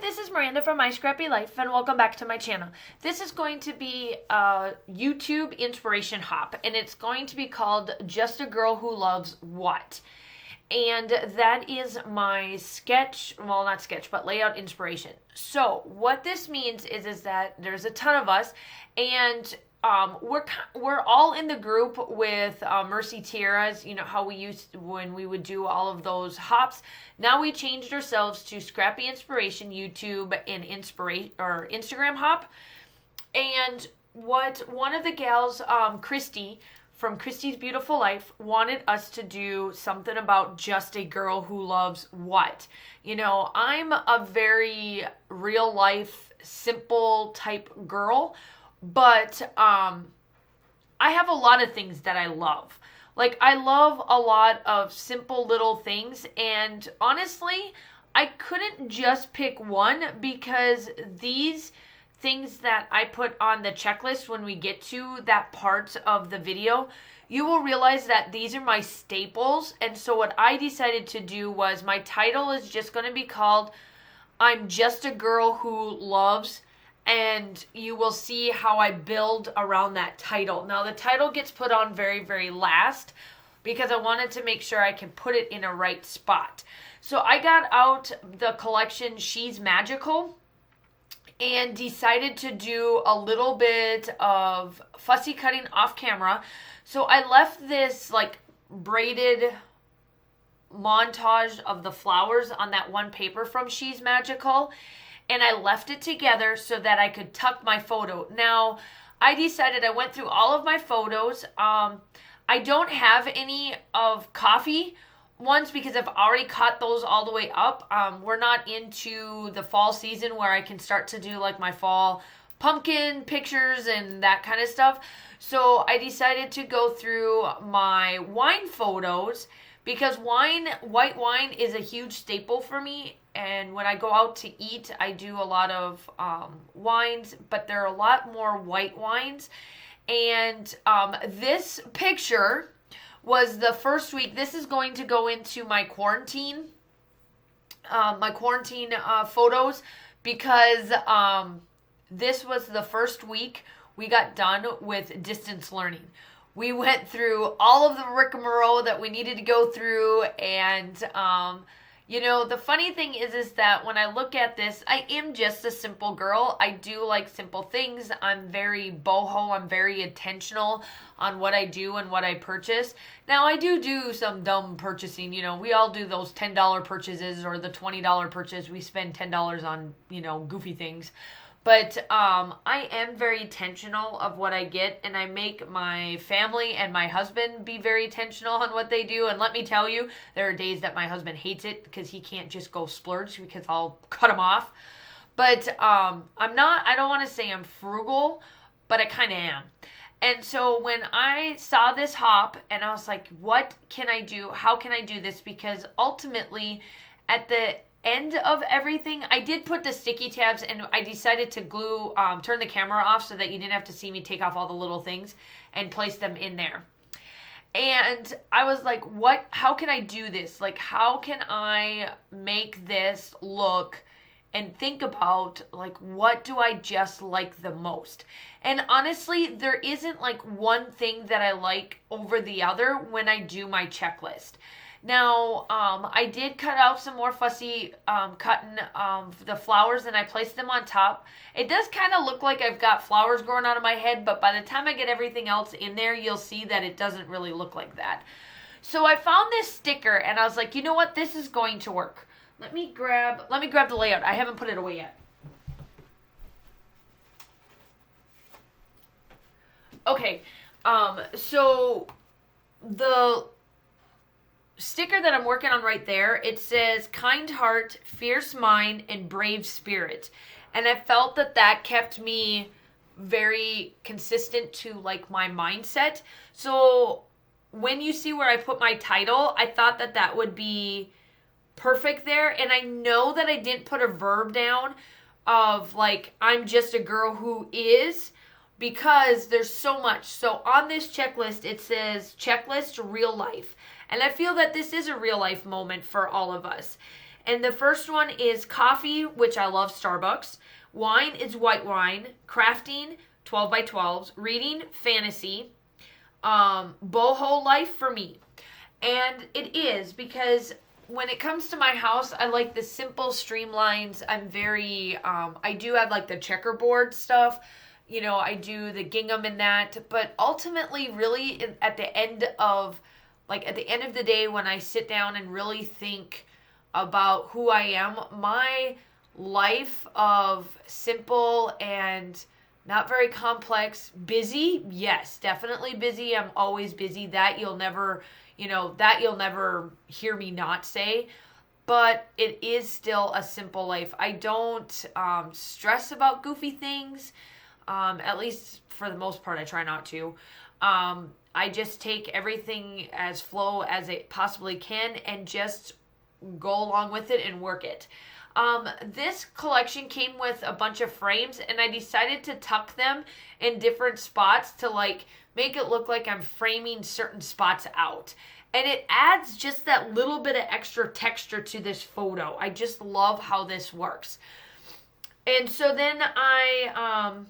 this is Miranda from My Scrappy Life, and welcome back to my channel. This is going to be a YouTube inspiration hop, and it's going to be called Just a Girl Who Loves What? And that is my sketch, well, not sketch, but layout inspiration. So what this means is that there's a ton of us, and we're all in the group with Mercy Tiaras. You know how we used when we would do all of those hops. Now we changed ourselves to Scrappy Inspiration YouTube and Instagram hop. And what one of the gals, Christy from Christy's Beautiful Life, wanted us to do something about just a girl who loves what. You know, I'm a very real life, simple type girl. But I have a lot of things that I love. Like, I love a lot of simple little things. And honestly, I couldn't just pick one, because these things that I put on the checklist when we get to that part of the video, you will realize that these are my staples. And so what I decided to do was, my title is just going to be called I'm Just a Girl Who Loves. And you will see how I build around that title. Now, the title gets put on very, very last, because I wanted to make sure I can put it in a right spot. So I got out the collection She's Magical and decided to do a little bit of fussy cutting off camera. So I left this like braided montage of the flowers on that one paper from She's Magical. And I left it together so that I could tuck my photo. Now, I decided, I went through all of my photos. I don't have any of coffee ones because I've already cut those all the way up. We're not into the fall season where I can start to do like my fall pumpkin pictures and that kind of stuff. So I decided to go through my wine photos, because white wine is a huge staple for me. And when I go out to eat, I do a lot of wines, but there are a lot more white wines. And this picture was the first week. This is going to go into my quarantine photos, because this was the first week we got done with distance learning. We went through all of the rigmarole that we needed to go through, and you know, the funny thing is that when I look at this, I am just a simple girl. I do like simple things. I'm very boho. I'm very intentional on what I do and what I purchase. Now, I do some dumb purchasing. You know, we all do those $10 purchases or the $20 purchase. We spend $10 on, you know, goofy things. But I am very intentional of what I get, and I make my family and my husband be very intentional on what they do. And let me tell you, there are days that my husband hates it because he can't just go splurge, because I'll cut him off. But I don't want to say I'm frugal, but I kind of am. And so when I saw this hop, and I was like, what can I do? How can I do this? Because ultimately, at the end of everything, I did put the sticky tabs, and I decided to glue, turn the camera off so that you didn't have to see me take off all the little things and place them in there. And I was like, how can I do this? Like, how can I make this look, and think about, like, what do I just like the most? And honestly, there isn't like one thing that I like over the other when I do my checklist. Now, I did cut out some more fussy cutting the flowers, and I placed them on top. It does kind of look like I've got flowers growing out of my head, but by the time I get everything else in there, you'll see that it doesn't really look like that. So I found this sticker, and I was like, you know what? This is going to work. Let me grab the layout. I haven't put it away yet. Okay, so the sticker that I'm working on right there, it says kind heart, fierce mind, and brave spirit. And I felt that kept me very consistent to like my mindset. So when you see where I put my title, I thought that would be perfect there. And I know that I didn't put a verb down of like, I'm just a girl who is, because there's so much. So on this checklist, it says checklist real life. And I feel that this is a real life moment for all of us. And the first one is coffee, which I love, Starbucks. Wine is white wine. Crafting, 12 by 12s. Reading, fantasy. Boho life for me. And it is because when it comes to my house, I like the simple streamlines. I'm very, I do have like the checkerboard stuff. You know, I do the gingham in that. But ultimately, really, at the end of the day, when I sit down and really think about who I am, my life of simple and not very complex, busy, yes, definitely busy. I'm always busy. That you'll never hear me not say. But it is still a simple life. I don't stress about goofy things. At least for the most part, I try not to. I just take everything as flow as it possibly can and just go along with it and work it. This collection came with a bunch of frames, and I decided to tuck them in different spots to like make it look like I'm framing certain spots out. And it adds just that little bit of extra texture to this photo. I just love how this works. And so then I'm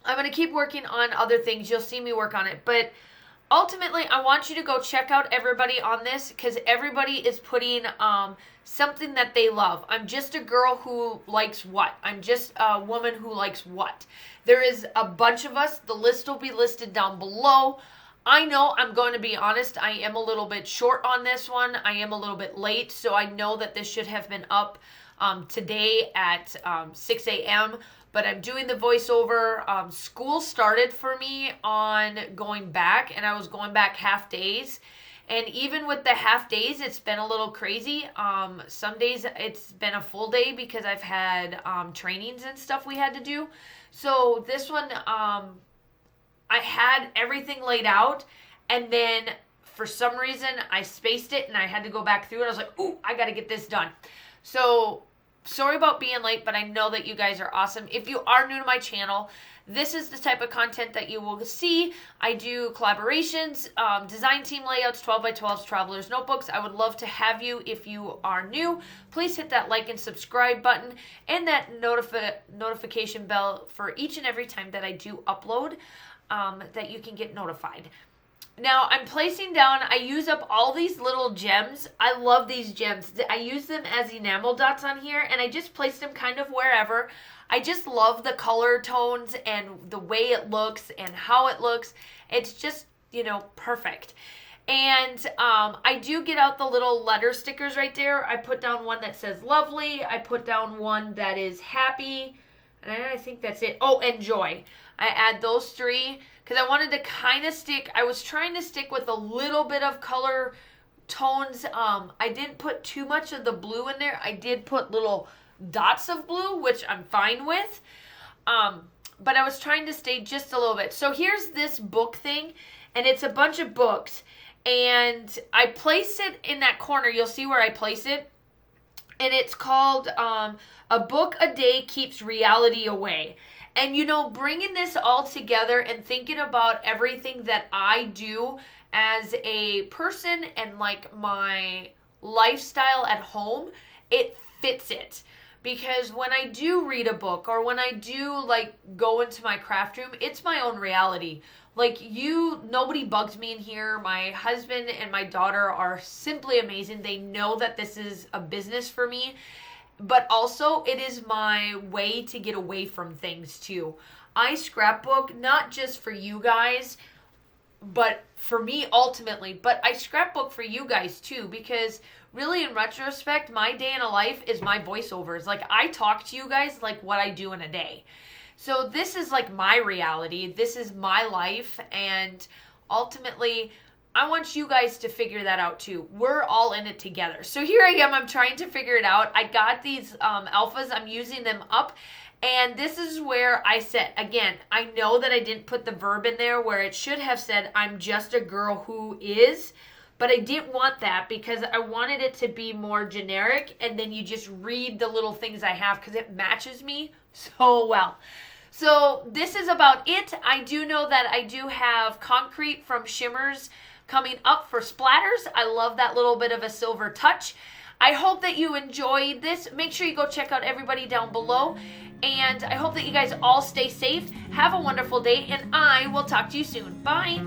going to keep working on other things. You'll see me work on it. But ultimately, I want you to go check out everybody on this because everybody is putting something that they love. I'm just a girl who likes what? I'm just a woman who likes what? There is a bunch of us. The list will be listed down below. I know, I'm going to be honest, I am a little bit short on this one. I am a little bit late, so I know that this should have been up today at 6 a.m., but I'm doing the voiceover. School started for me on going back, and I was going back half days. And even with the half days, it's been a little crazy. Some days it's been a full day because I've had trainings and stuff we had to do. So this one, I had everything laid out, and then for some reason I spaced it and I had to go back through it. I was like, ooh, I got to get this done. So sorry about being late, but I know that you guys are awesome. If you are new to my channel, this is the type of content that you will see. I do collaborations, design team layouts, 12 by 12s, traveler's notebooks. I would love to have you if you are new. Please hit that like and subscribe button and that notification bell for each and every time that I do upload, that you can get notified. Now, I'm placing down, I use up all these little gems. I love these gems. I use them as enamel dots on here, and I just place them kind of wherever. I just love the color tones and the way it looks and how it looks. It's just, perfect. And I do get out the little letter stickers right there. I put down one that says lovely. I put down one that is happy. And I think that's it. Oh, and joy. I add those three because I wanted to kind of I was trying to stick with a little bit of color tones. I didn't put too much of the blue in there. I did put little dots of blue, which I'm fine with. But I was trying to stay just a little bit. So here's this book thing, and it's a bunch of books. And I place it in that corner. You'll see where I place it. And it's called A Book a Day Keeps Reality Away. And, bringing this all together and thinking about everything that I do as a person and like my lifestyle at home, it fits it. Because when I do read a book or when I do like go into my craft room, it's my own reality. Like nobody bugs me in here. My husband and my daughter are simply amazing. They know that this is a business for me, but also it is my way to get away from things too. I scrapbook not just for you guys, but for me ultimately, but I scrapbook for you guys too, because really in retrospect, my day in a life is my voiceovers. Like I talk to you guys like what I do in a day. So this is like my reality. This is my life. And ultimately, I want you guys to figure that out too. We're all in it together. So here I am. I'm trying to figure it out. I got these alphas. I'm using them up. And this is where I said, again, I know that I didn't put the verb in there where it should have said, I'm just a girl who is. But I didn't want that because I wanted it to be more generic. And then you just read the little things I have because it matches me so well. So this is about it. I do know that I do have concrete from Shimmers coming up for splatters. I love that little bit of a silver touch. I hope that you enjoyed this. Make sure you go check out everybody down below. And I hope that you guys all stay safe. Have a wonderful day, and I will talk to you soon. Bye.